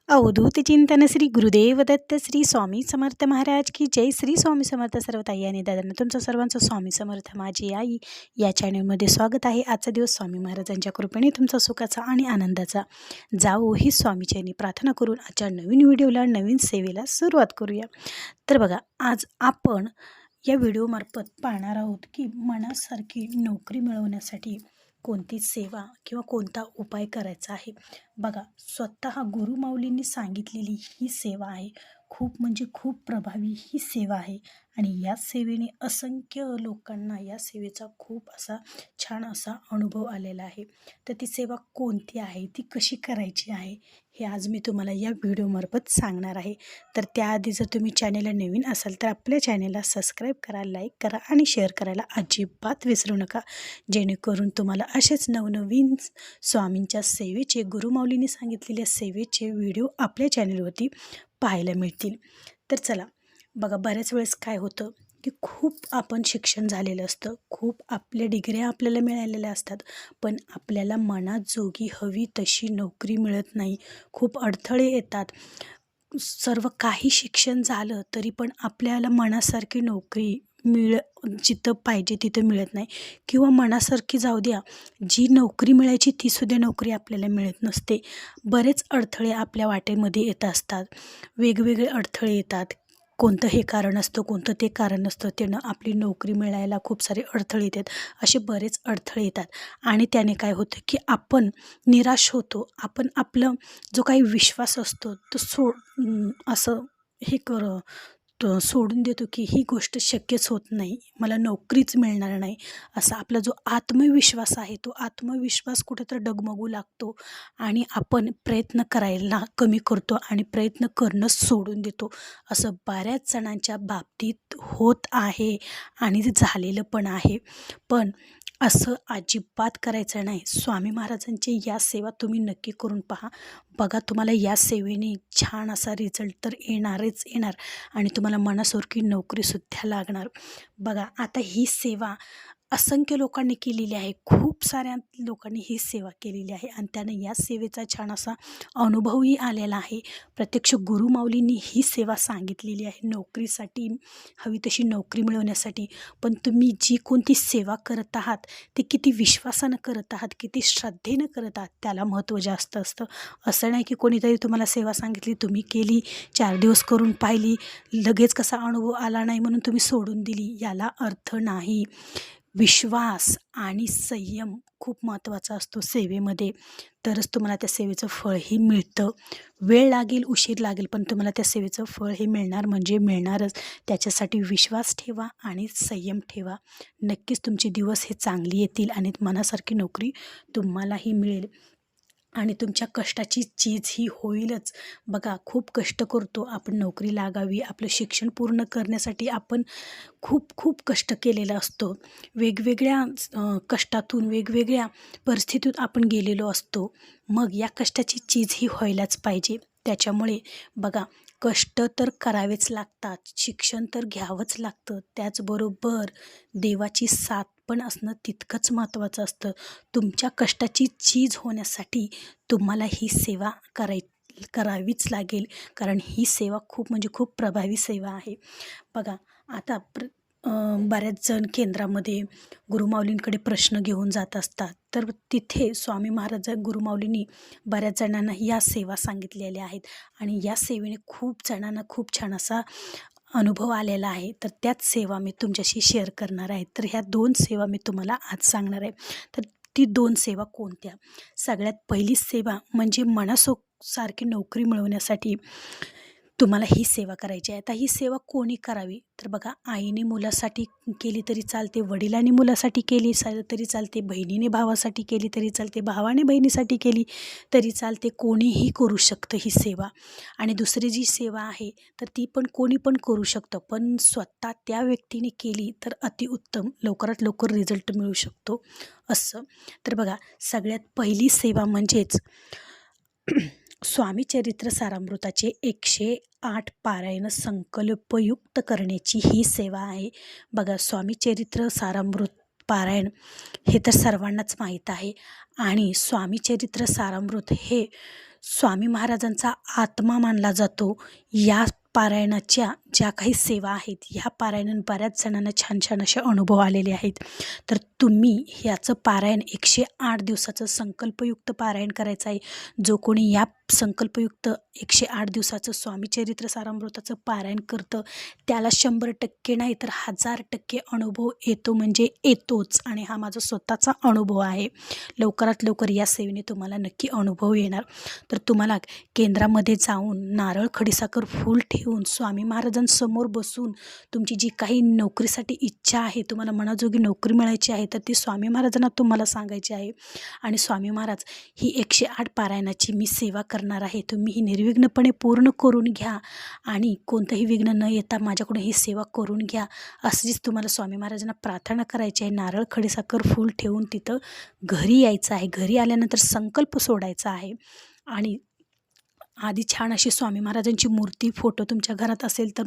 अवधूत चिंतन श्री गुरुदेव दत्त श्री स्वामी समर्थ महाराज की जय. श्री स्वामी समर्थ. सर्व ताई आणि दादांना तुमचं सर्वांचं स्वामी समर्थ माझी आई या चॅनलमध्ये स्वागत आहे. आजचा दिवस स्वामी महाराजांच्या कृपेने तुमचा सुखाचा आणि आनंदाचा जावो ही स्वामीचरणी प्रार्थना करून आजच्या नवीन व्हिडिओला नवीन सेवेला सुरुवात करूया. तर बघा, आज आपण या व्हिडिओमार्फत पाहणार आहोत की मनासारखी नोकरी मिळवण्यासाठी कोणती सेवा किंवा कोणता उपाय करायचा आहे. बघा, स्वतः गुरुमाऊलींनी सांगितलेली ही सेवा आहे. खूप म्हणजे खूप प्रभावी ही सेवा आहे आणि या सेवेने असंख्य लोकांना या सेवेचा खूप असा छान असा अनुभव आलेला आहे. तर ती सेवा कोणती आहे, ती कशी करायची आहे, हे आज मी तुम्हाला या व्हिडिओमार्फत सांगणार आहे. तर त्याआधी जर तुम्ही चॅनेलला नवीन असाल तर आपल्या चॅनेलला सबस्क्राईब करा, लाईक करा आणि शेअर करायला अजिबात विसरू नका, जेणेकरून तुम्हाला असेच नवनवीन स्वामींच्या सेवेचे, गुरुमाऊलींनी सांगितलेल्या सेवेचे व्हिडिओ आपल्या चॅनेलवरती पाहायला मिळतील. तर चला बघा, बऱ्याच वेळेस काय होतं की खूप आपण शिक्षण झालेलं असतं, खूप आपल्या डिग्र्या आपल्याला मिळालेल्या असतात, पण आपल्याला मनाजोगी हवी तशी नोकरी मिळत नाही. खूप अडथळे येतात. सर्व काही शिक्षण झालं तरी पण आपल्याला मनासारखी नोकरी जिथं पाहिजे तिथं मिळत नाही, किंवा मनासारखी जाऊ द्या, जी नोकरी मिळायची तीसुद्धा नोकरी आपल्याला मिळत नसते. बरेच अडथळे आपल्या वाटेमध्ये येत असतात, वेगवेगळे अडथळे येतात. कोणतं हे कारण असतं, कोणतं ते कारण असतं, त्यानं आपली नोकरी मिळायला खूप सारे अडथळे येतात. असे बरेच अडथळे येतात आणि त्याने काय होतं की आपण निराश होतो. आपण आपलं जो काही विश्वास असतो तो असं हे सोडून देतो की ही गोष्ट शक्यच होत नाही, मला नोकरीच मिळणार नाही. असा आपला जो आत्मविश्वास आहे तो आत्मविश्वास कुठेतरी डगमगू लागतो आणि आपण प्रयत्न करायला कमी करतो आणि प्रयत्न करणं सोडून देतो. असं बऱ्याच जणांच्या बाबतीत होत आहे आणि ते झालेलं पण आहे. पण असं अजिबात करायचं नाही. स्वामी महाराजांची या सेवा तुम्ही नक्की करून पहा. बघा, तुम्हाला या सेवेने छान असा रिझल्ट तर येणारच येणार आणि तुम्हाला मनासारखी नोकरीसुद्धा लागणार. बघा, आता ही सेवा असंख्य लोकांनी केलेली आहे, खूप साऱ्या लोकांनी ही सेवा केलेली आहे आणि त्यानं या सेवेचा छान असा अनुभवही आलेला आहे. प्रत्यक्ष गुरुमाऊलींनी ही सेवा सांगितलेली आहे नोकरीसाठी, हवी तशी नोकरी मिळवण्यासाठी. पण तुम्ही जी कोणती सेवा करत आहात ती किती विश्वासानं करत आहात, किती श्रद्धेनं करत आहात, त्याला महत्त्व जास्त असतं. असं नाही की कोणीतरी तुम्हाला सेवा सांगितली, तुम्ही केली, 4 दिवस करून पाहिली, लगेच कसा अनुभव आला नाही म्हणून तुम्ही सोडून दिली, याला अर्थ नाही. विश्वास आणि संयम खूप महत्त्वाचा असतो सेवेमध्ये, तरच तुम्हाला त्या सेवेचं फळही मिळतं. वेळ लागेल, उशीर लागेल, पण तुम्हाला त्या सेवेचं फळ हे मिळणार म्हणजे मिळणारच. त्याच्यासाठी विश्वास ठेवा आणि संयम ठेवा. नक्कीच तुमचे दिवस हे चांगले येतील आणि मनासारखी नोकरी तुम्हालाही मिळेल आणि तुमच्या कष्टाची चीज ही होईलच. बघा, खूप कष्ट करतो आपण, नोकरी लागावी, आपलं शिक्षण पूर्ण करण्यासाठी आपण खूप खूप कष्ट केलेला असतो. वेगवेगळ्या कष्टातून, वेगवेगळ्या परिस्थितीत आपण गेलेलो असतो. मग या कष्टाची चीज ही व्हायलाच पाहिजे. त्याच्यामुळे बघा, कष्ट तर करावेच लागतात, शिक्षण तर घ्यावंच लागतं. त्याचबरोबर देवाची साथ पण असणं तितकंच महत्त्वाचं असतं. तुमच्या कष्टाची चीज होण्यासाठी तुम्हाला ही सेवा करावीच लागेल, कारण ही सेवा खूप म्हणजे खूप प्रभावी सेवा आहे. बघा, आता बऱ्याच जण केंद्रामध्ये गुरुमाऊलींकडे प्रश्न घेऊन जात असतात, तर तिथे स्वामी महाराज गुरुमाऊलींनी बऱ्याच जणांना या सेवा सांगितलेल्या आहेत आणि या सेवेने खूप जणांना खूप छान असा अनुभव आलेला आहे. तर त्याच सेवा मी तुमच्याशी शेअर करणार आहे. तर ह्या 2 सेवा मी तुम्हाला आज सांगणार आहे. तर ती 2 सेवा कोणत्या? सगळ्यात पहिली सेवा म्हणजे सारखी नोकरी मिळवण्यासाठी तुम्हाला ही सेवा करायची आहे. आता ही सेवा कोणी करावी? तर बघा, आईने मुलासाठी केली तरी चालते, वडिलांनी मुलासाठी केली तरी चालते, बहिणीने भावासाठी केली तरी चालते, भावाने बहिणीसाठी केली तरी चालते. कोणीही करू शकतं ही सेवा. आणि दुसरी जी सेवा आहे तर ती पण कोणी पण करू शकतं, पण स्वतः त्या व्यक्तीने केली तर अतिउत्तम, लवकरात लवकर रिझल्ट मिळू शकतो असं. तर बघा, सगळ्यात पहिली सेवा म्हणजेच स्वामी चरित्र सारामृताचे 108 पारायण संकल्पयुक्त करण्याची ही सेवा आहे. बघा, स्वामी चरित्र सारामृत पारायण हे तर सर्वांनाच माहीत आहे आणि स्वामी चरित्र सारामृत हे स्वामी महाराजांचा आत्मा मानला जातो. या पारायणाच्या ज्या काही सेवा आहेत ह्या पारायणात बऱ्याच जणांना छान छान असे अनुभव आलेले आहेत. तर तुम्ही ह्याचं पारायण 108 दिवसाचं संकल्पयुक्त पारायण करायचं आहे. जो कोणी या संकल्पयुक्त 108 दिवसाचं स्वामी चरित्र सारामृताचं पारायण करतं त्याला 100% नाही तर 1000% अनुभव येतो म्हणजे येतोच. आणि हा माझा स्वतःचा अनुभव आहे. लवकरात लवकर या सेवेने तुम्हाला नक्की अनुभव येणार. तर तुम्हाला केंद्रामध्ये जाऊन नारळ, खडीसाखर, फूल ठेवून स्वामी महाराजांसमोर बसून तुमची जी काही नोकरीसाठी इच्छा आहे, तुम्हाला मनाजोगी नोकरी मिळायची आहे, तर ती स्वामी महाराजांना तुम्हाला सांगायची आहे. आणि स्वामी महाराज ही 108 पारायणाची मी सेवा करणार आहे, तुम्ही ही निर्विघ्नपणे पूर्ण करून घ्या आणि कोणतंही विघ्न न येता माझ्याकडून ही सेवा करून घ्या, अशीच तुम्हाला स्वामी महाराजांना प्रार्थना करायची आहे. नारळ, खडीसाखर, फूल ठेवून तिथं घरी यायचं आहे. घरी आल्यानंतर संकल्प सोडायचा आहे आणि आधी छान अशी स्वामी महाराजांची मूर्ती, फोटो तुमच्या घरात असेल तर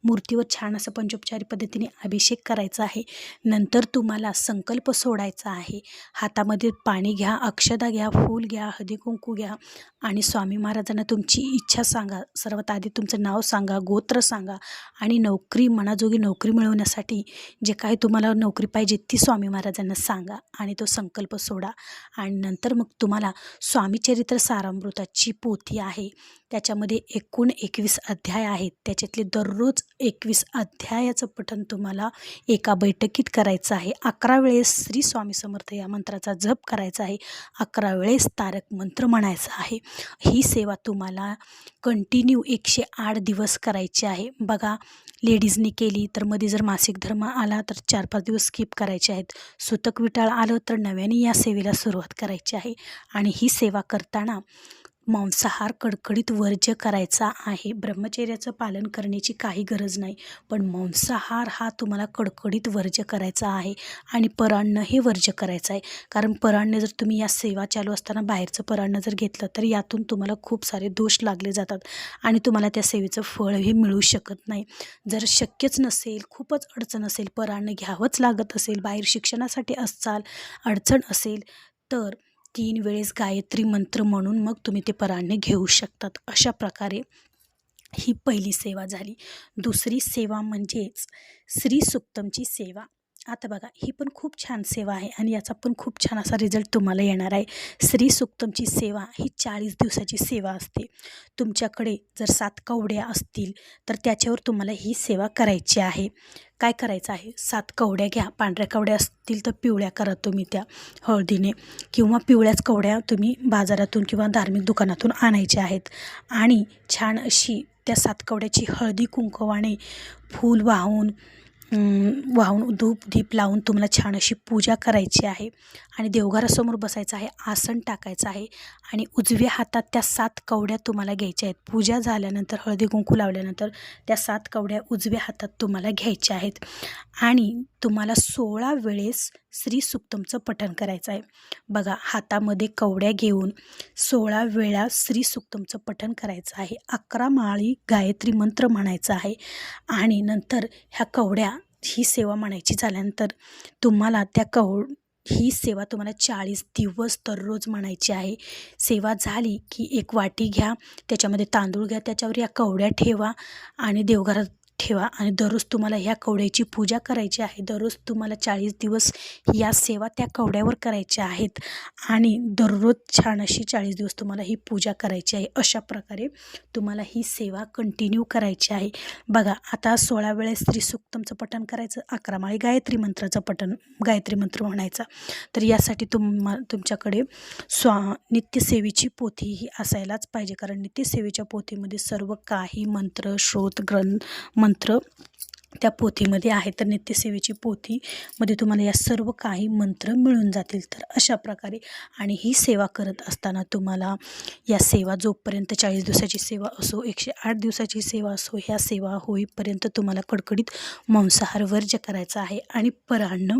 मूर्तीवर छान असं पंचोपचारी पद्धतीने अभिषेक करायचा आहे. नंतर तुम्हाला संकल्प सोडायचा आहे. हातामध्ये पाणी घ्या, अक्षता घ्या, फूल घ्या, हळदी कुंकू घ्या आणि स्वामी महाराजांना तुमची इच्छा सांगा. सर्वात आधी तुमचं नाव सांगा, गोत्र सांगा आणि नोकरी, मनाजोगी नोकरी मिळवण्यासाठी जे काही तुम्हाला नोकरी पाहिजे ती स्वामी महाराजांना सांगा आणि तो संकल्प सोडा. आणि नंतर मग तुम्हाला स्वामी चरित्र सारामृताची पोथी आहे, त्याच्यामध्ये एकूण 21 अध्याय आहेत. त्याच्यातले दररोज 21 अध्यायाचं पठण तुम्हाला एका बैठकीत करायचं आहे. 11 वेळेस श्री स्वामी समर्थ या मंत्राचा जप करायचा आहे. 11 वेळेस तारक मंत्र म्हणायचा आहे. ही सेवा तुम्हाला कंटिन्यू 108 दिवस करायची आहे. बघा, लेडीजनी केली तर मध्ये जर मासिक धर्म आला तर 4-5 दिवस स्किप करायचे आहेत. सुतक विटाळ आलं तर नव्याने या सेवेला सुरुवात करायची आहे. आणि ही सेवा करताना मांसाहार कडकडीत वर्ज्य करायचा आहे. ब्रह्मचर्याचं पालन करण्याची काही गरज नाही, पण मांसाहार हा तुम्हाला कडकडीत वर्ज्य करायचा आहे. आणि परान्न हे वर्ज्य करायचं आहे. कारण परान्न जर तुम्ही या सेवा चालू असताना बाहेरचं परान्न जर घेतलं तर यातून तुम्हाला खूप सारे दोष लागले जातात आणि तुम्हाला त्या सेवेचं फळही मिळू शकत नाही. जर शक्यच नसेल, खूपच अडचण असेल, परान्न घ्यावंच लागत असेल, बाहेर शिक्षणासाठी असाल, अडचण असेल तर 3 वेळेस गायत्री मंत्र म्हणून मग तुम्ही ते परान्न घेऊ शकतात. अशा प्रकारे ही पहिली सेवा झाली. दुसरी सेवा म्हणजेच श्री सुक्तमची सेवा. आता बघा, ही पण खूप छान सेवा आहे आणि याचा पण खूप छान असा रिझल्ट तुम्हाला येणार आहे. श्री सुक्तमची सेवा ही 40 दिवसाची सेवा असते. तुमच्याकडे जर 7 कवड्या असतील तर त्याच्यावर तुम्हाला ही सेवा करायची आहे. काय करायचं आहे, 7 कवड्या घ्या. पांढऱ्या कवड्या असतील तर पिवळ्या करा तुम्ही त्या हळदीने, किंवा पिवळ्याच कवड्या तुम्ही बाजारातून किंवा धार्मिक दुकानातून आणायच्या आहेत. आणि छान अशी त्या 7 कवड्याची हळदी कुंकवाने फूल वाहून धूप दीप लावून तुम्हाला छान अशी पूजा करायची आहे. आणि देवघरासमोर बसायचं आहे, आसन टाकायचं आहे आणि उजव्या हातात त्या 7 कवड्या तुम्हाला घ्यायच्या आहेत. पूजा झाल्यानंतर, हळदी कुंकू लावल्यानंतर त्या 7 कवड्या उजव्या हातात तुम्हाला घ्यायच्या आहेत आणि तुम्हाला 16 वेळेस श्री सुक्तमचं पठण करायचं आहे. बघा, हातामध्ये कवड्या घेऊन 16 वेळा श्री सुक्तमचं पठण करायचं आहे. 11 माळी गायत्री मंत्र म्हणायचा आहे आणि नंतर ह्या कवड्या, ही सेवा म्हणायची झाल्यानंतर तुम्हाला ही सेवा तुम्हाला 40 दिवस दररोज म्हणायची आहे. सेवा झाली की एक वाटी घ्या, त्याच्यामध्ये तांदूळ घ्या, त्याच्यावर या कवड्या ठेवा आणि देवघरात ठेवा आणि दररोज तुम्हाला ह्या कवड्याची पूजा करायची आहे. दररोज तुम्हाला 40 दिवस या सेवा त्या कवड्यावर करायच्या आहेत आणि दररोज छान अशी 40 दिवस तुम्हाला ही पूजा करायची आहे. अशा प्रकारे तुम्हाला ही सेवा कंटिन्यू करायची आहे. बघा, आता 16 वेळेस श्री सुक्तमचं पठण करायचं, 11 माळी गायत्री मंत्र म्हणायचा. तर यासाठी तुमच्याकडे नित्यसेवेची पोथी ही असायलाच पाहिजे, कारण नित्यसेवेच्या पोथीमध्ये सर्व काही मंत्र, श्रोत, मंत्र त्या पोथीमध्ये आहे. तर नित्यसेवेची पोथीमध्ये तुम्हाला या सर्व काही मंत्र मिळून जातील. तर अशा प्रकारे, आणि ही सेवा करत असताना तुम्हाला या सेवा जोपर्यंत 40 दिवसाची सेवा असो, 108 दिवसाची सेवा असो, ह्या सेवा होईपर्यंत तुम्हाला कडकडीत मांसाहार वर्ज्य करायचा आहे आणि परान्न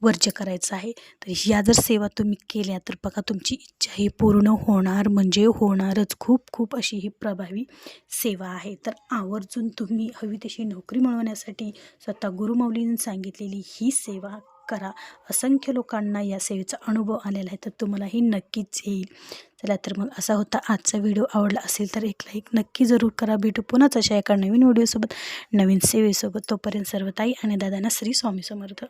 वर्ज्य करायचं आहे. तर ह्या जर सेवा तुम्ही केल्या तर बघा, तुमची इच्छा ही पूर्ण होणार म्हणजे होणारच. खूप अशी ही प्रभावी सेवा आहे. तर आवर्जून तुम्ही हवी तशी नोकरी मिळवण्यासाठी स्वतः गुरुमाऊलींनी सांगितलेली ही सेवा करा. असंख्य लोकांना या सेवेचा अनुभव आलेला आहे, तर तुम्हालाही नक्कीच येईल. चला तर मग असा होता आजचा व्हिडिओ. आवडला असेल तर एक लाईक नक्की जरूर करा. भेटू पुन्हाच अशा एका नवीन व्हिडिओसोबत, नवीन सेवेसोबत. तोपर्यंत सर्व ताई आणि दादांना श्री स्वामी समर्थ.